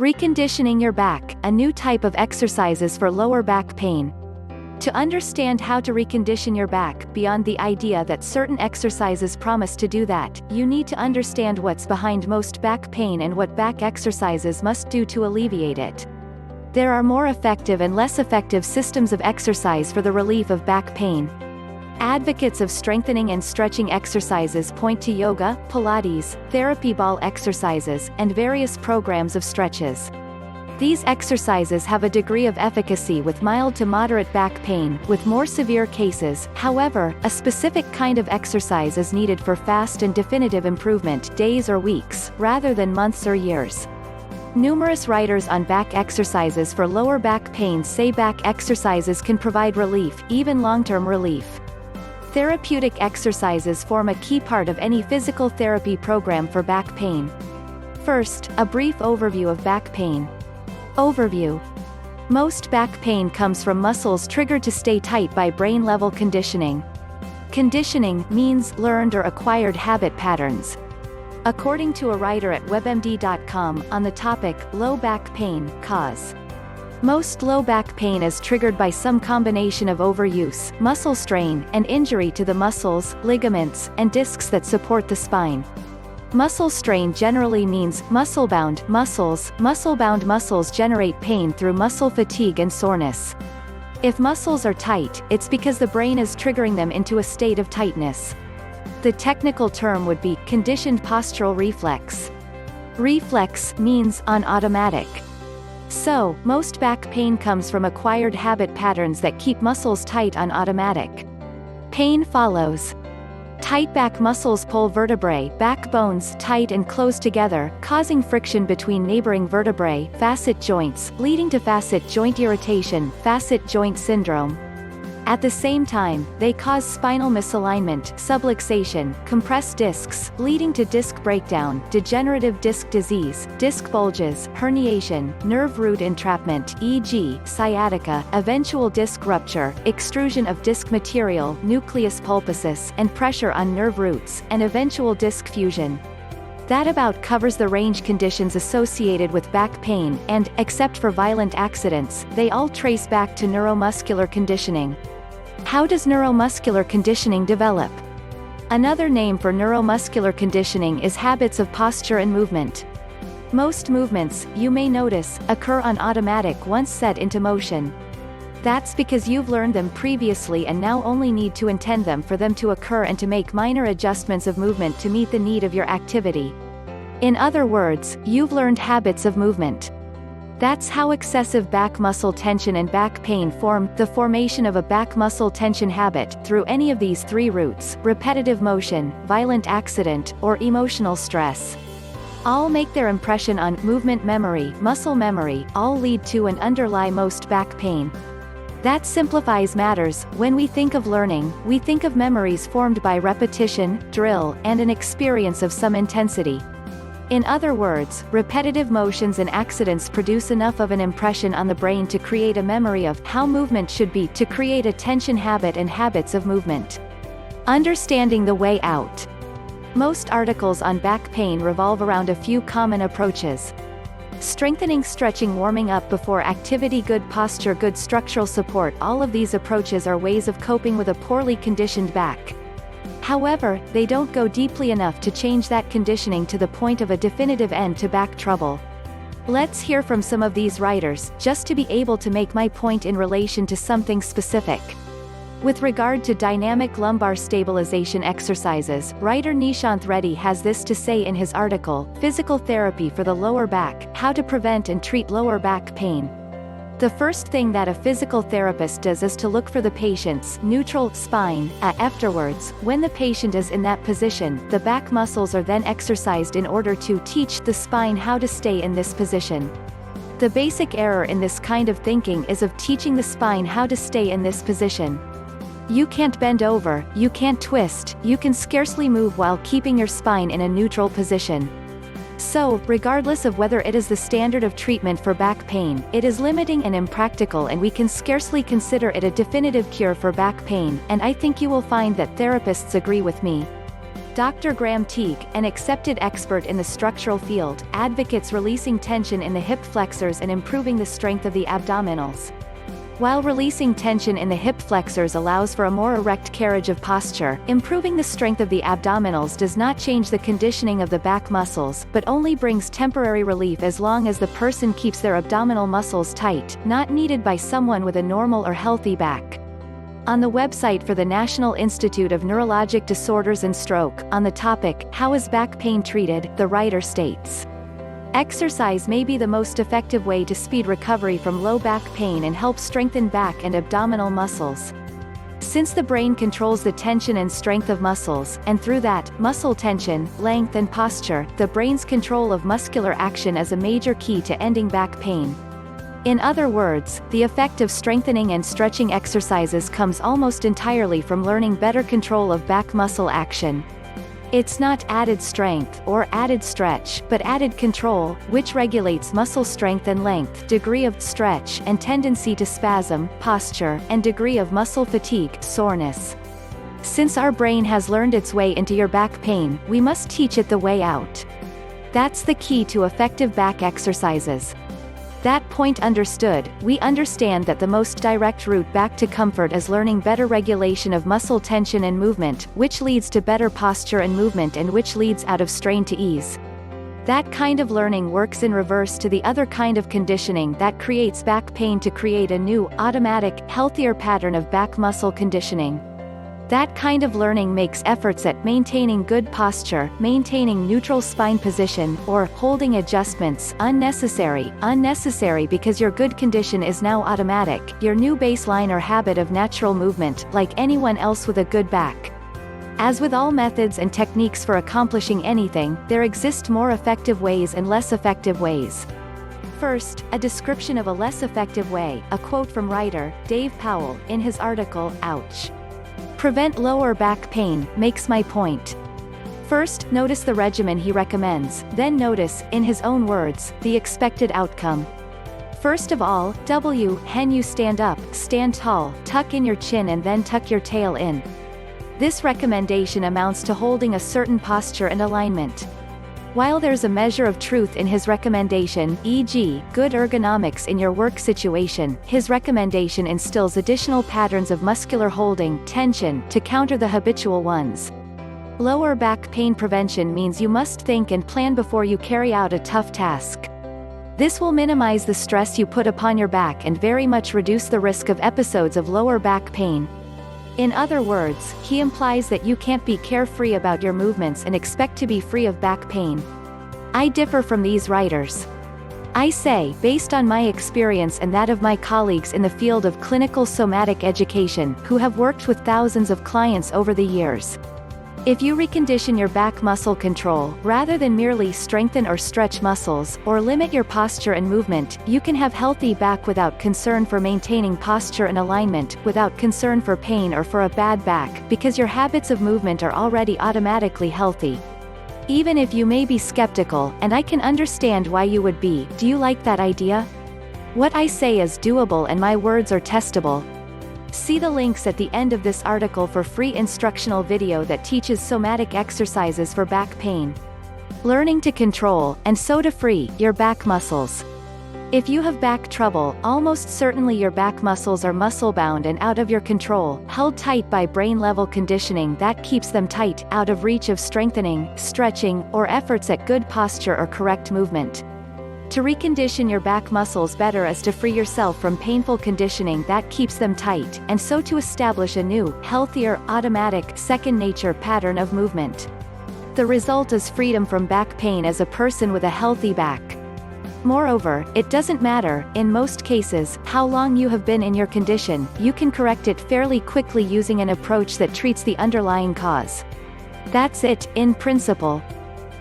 Reconditioning your back, a new type of exercises for lower back pain. To understand how to recondition your back, beyond the idea that certain exercises promise to do that, you need to understand what's behind most back pain and what back exercises must do to alleviate it. There are more effective and less effective systems of exercise for the relief of back pain. Advocates of strengthening and stretching exercises point to yoga, Pilates, therapy ball exercises, and various programs of stretches. These exercises have a degree of efficacy with mild to moderate back pain. With more severe cases, however, a specific kind of exercise is needed for fast and definitive improvement, days or weeks, rather than months or years. Numerous writers on back exercises for lower back pain say back exercises can provide relief, even long-term relief. Therapeutic exercises form a key part of any physical therapy program for back pain. First, a brief overview of back pain. Overview. Most back pain comes from muscles triggered to stay tight by brain-level conditioning. Conditioning means learned or acquired habit patterns. According to a writer at webmd.com, on the topic, low back pain, cause. Most low back pain is triggered by some combination of overuse, muscle strain, and injury to the muscles, ligaments, and discs that support the spine. Muscle strain generally means muscle-bound muscles. Muscle-bound muscles generate pain through muscle fatigue and soreness. If muscles are tight, it's because the brain is triggering them into a state of tightness. The technical term would be conditioned postural reflex. Reflex means on automatic. So, most back pain comes from acquired habit patterns that keep muscles tight on automatic. Pain follows. Tight back muscles pull vertebrae, back bones, tight and close together, causing friction between neighboring vertebrae, facet joints, leading to facet joint irritation, facet joint syndrome. At the same time, they cause spinal misalignment, subluxation, compressed discs, leading to disc breakdown, degenerative disc disease, disc bulges, herniation, nerve root entrapment, e.g., sciatica, eventual disc rupture, extrusion of disc material, nucleus pulposus, and pressure on nerve roots, and eventual disc fusion. That about covers the range conditions associated with back pain, and, except for violent accidents, they all trace back to neuromuscular conditioning. How does neuromuscular conditioning develop? Another name for neuromuscular conditioning is habits of posture and movement. Most movements, you may notice, occur on automatic once set into motion. That's because you've learned them previously and now only need to intend them for them to occur and to make minor adjustments of movement to meet the need of your activity. In other words, you've learned habits of movement. That's how excessive back muscle tension and back pain form. The formation of a back muscle tension habit, through any of these three routes, repetitive motion, violent accident, or emotional stress, all make their impression on movement memory, muscle memory, all lead to and underlie most back pain. That simplifies matters. When we think of learning, we think of memories formed by repetition, drill, and an experience of some intensity. In other words, repetitive motions and accidents produce enough of an impression on the brain to create a memory of how movement should be, to create a tension habit and habits of movement. Understanding the way out. Most articles on back pain revolve around a few common approaches. Strengthening, stretching, warming up before activity, good posture, good structural support. All of these approaches are ways of coping with a poorly conditioned back. However, they don't go deeply enough to change that conditioning to the point of a definitive end to back trouble. Let's hear from some of these writers, just to be able to make my point in relation to something specific. With regard to dynamic lumbar stabilization exercises, writer Nishanth Reddy has this to say in his article, Physical Therapy for the Lower Back, How to Prevent and Treat Lower Back Pain. The first thing that a physical therapist does is to look for the patient's neutral spine. Afterwards, when the patient is in that position, the back muscles are then exercised in order to teach the spine how to stay in this position. The basic error in this kind of thinking is of teaching the spine how to stay in this position. You can't bend over, you can't twist, you can scarcely move while keeping your spine in a neutral position. So, regardless of whether it is the standard of treatment for back pain, it is limiting and impractical, and we can scarcely consider it a definitive cure for back pain, and I think you will find that therapists agree with me. Dr. Graham Teague, an accepted expert in the structural field, advocates releasing tension in the hip flexors and improving the strength of the abdominals. While releasing tension in the hip flexors allows for a more erect carriage of posture, improving the strength of the abdominals does not change the conditioning of the back muscles, but only brings temporary relief as long as the person keeps their abdominal muscles tight, not needed by someone with a normal or healthy back. On the website for the National Institute of Neurologic Disorders and Stroke, on the topic, "How is back pain treated?" the writer states, "Exercise may be the most effective way to speed recovery from low back pain and help strengthen back and abdominal muscles. Since the brain controls the tension and strength of muscles, and through that, muscle tension, length and posture, the brain's control of muscular action is a major key to ending back pain. In other words, the effect of strengthening and stretching exercises comes almost entirely from learning better control of back muscle action. It's not added strength or added stretch, but added control, which regulates muscle strength and length, degree of stretch and tendency to spasm, posture, and degree of muscle fatigue, soreness. Since our brain has learned its way into your back pain, we must teach it the way out. That's the key to effective back exercises. That point understood, we understand that the most direct route back to comfort is learning better regulation of muscle tension and movement, which leads to better posture and movement and which leads out of strain to ease. That kind of learning works in reverse to the other kind of conditioning that creates back pain to create a new, automatic, healthier pattern of back muscle conditioning. That kind of learning makes efforts at maintaining good posture, maintaining neutral spine position, or holding adjustments unnecessary because your good condition is now automatic, your new baseline or habit of natural movement, like anyone else with a good back. As with all methods and techniques for accomplishing anything, there exist more effective ways and less effective ways. First, a description of a less effective way, a quote from writer Dave Powell, in his article, Ouch! Prevent lower back pain, makes my point. First, notice the regimen he recommends, then notice, in his own words, the expected outcome. First of all, you stand up, stand tall, tuck in your chin and then tuck your tail in. This recommendation amounts to holding a certain posture and alignment. While there's a measure of truth in his recommendation, e.g., good ergonomics in your work situation, his recommendation instills additional patterns of muscular holding, tension, to counter the habitual ones. Lower back pain prevention means you must think and plan before you carry out a tough task. This will minimize the stress you put upon your back and very much reduce the risk of episodes of lower back pain. In other words, he implies that you can't be carefree about your movements and expect to be free of back pain. I differ from these writers. I say, based on my experience and that of my colleagues in the field of clinical somatic education, who have worked with thousands of clients over the years. If you recondition your back muscle control, rather than merely strengthen or stretch muscles, or limit your posture and movement, you can have healthy back without concern for maintaining posture and alignment, without concern for pain or for a bad back, because your habits of movement are already automatically healthy. Even if you may be skeptical, and I can understand why you would be, do you like that idea? What I say is doable and my words are testable. See the links at the end of this article for free instructional video that teaches somatic exercises for back pain. Learning to control, and so to free, your back muscles. If you have back trouble, almost certainly your back muscles are muscle-bound and out of your control, held tight by brain-level conditioning that keeps them tight, out of reach of strengthening, stretching, or efforts at good posture or correct movement. To recondition your back muscles better is to free yourself from painful conditioning that keeps them tight, and so to establish a new, healthier, automatic, second-nature pattern of movement. The result is freedom from back pain as a person with a healthy back. Moreover, it doesn't matter, in most cases, how long you have been in your condition, you can correct it fairly quickly using an approach that treats the underlying cause. That's it, in principle.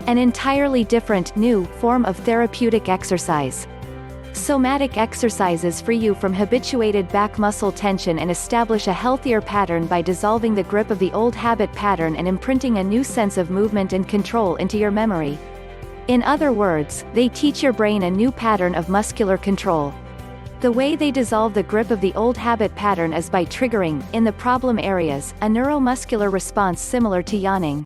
An entirely different, new, form of therapeutic exercise. Somatic exercises free you from habituated back muscle tension and establish a healthier pattern by dissolving the grip of the old habit pattern and imprinting a new sense of movement and control into your memory. In other words, they teach your brain a new pattern of muscular control. The way they dissolve the grip of the old habit pattern is by triggering, in the problem areas, a neuromuscular response similar to yawning.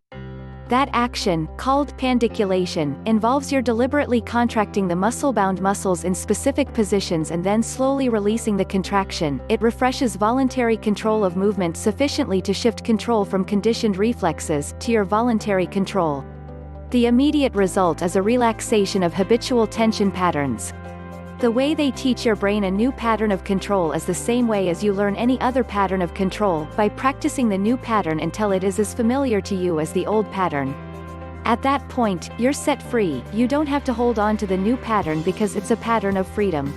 That action, called pandiculation, involves your deliberately contracting the muscle-bound muscles in specific positions and then slowly releasing the contraction. It refreshes voluntary control of movement sufficiently to shift control from conditioned reflexes to your voluntary control. The immediate result is a relaxation of habitual tension patterns. The way they teach your brain a new pattern of control is the same way as you learn any other pattern of control, by practicing the new pattern until it is as familiar to you as the old pattern. At that point, you're set free. You don't have to hold on to the new pattern because it's a pattern of freedom.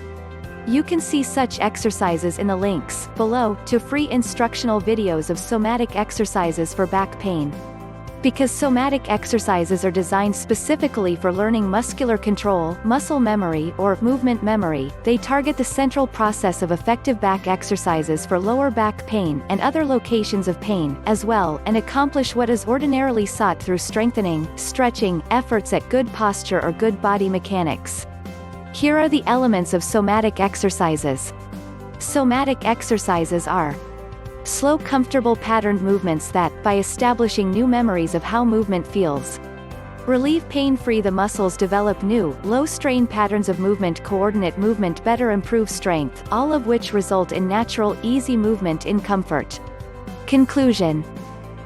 You can see such exercises in the links below to free instructional videos of somatic exercises for back pain. Because somatic exercises are designed specifically for learning muscular control, muscle memory, or movement memory, they target the central process of effective back exercises for lower back pain and other locations of pain, as well, and accomplish what is ordinarily sought through strengthening, stretching, efforts at good posture or good body mechanics. Here are the elements of somatic exercises. Somatic exercises are slow, comfortable patterned movements that, by establishing new memories of how movement feels, relieve pain-free the muscles, develop new, low-strain patterns of movement, coordinate movement, better improve strength, all of which result in natural, easy movement in comfort. Conclusion.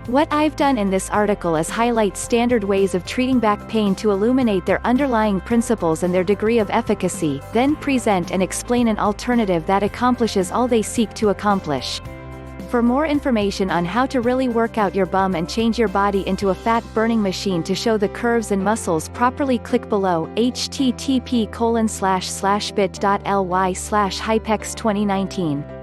What I've done in this article is highlight standard ways of treating back pain to illuminate their underlying principles and their degree of efficacy, then present and explain an alternative that accomplishes all they seek to accomplish. For more information on how to really work out your bum and change your body into a fat-burning machine to show the curves and muscles properly, click below, http://bit.ly/hypex2019.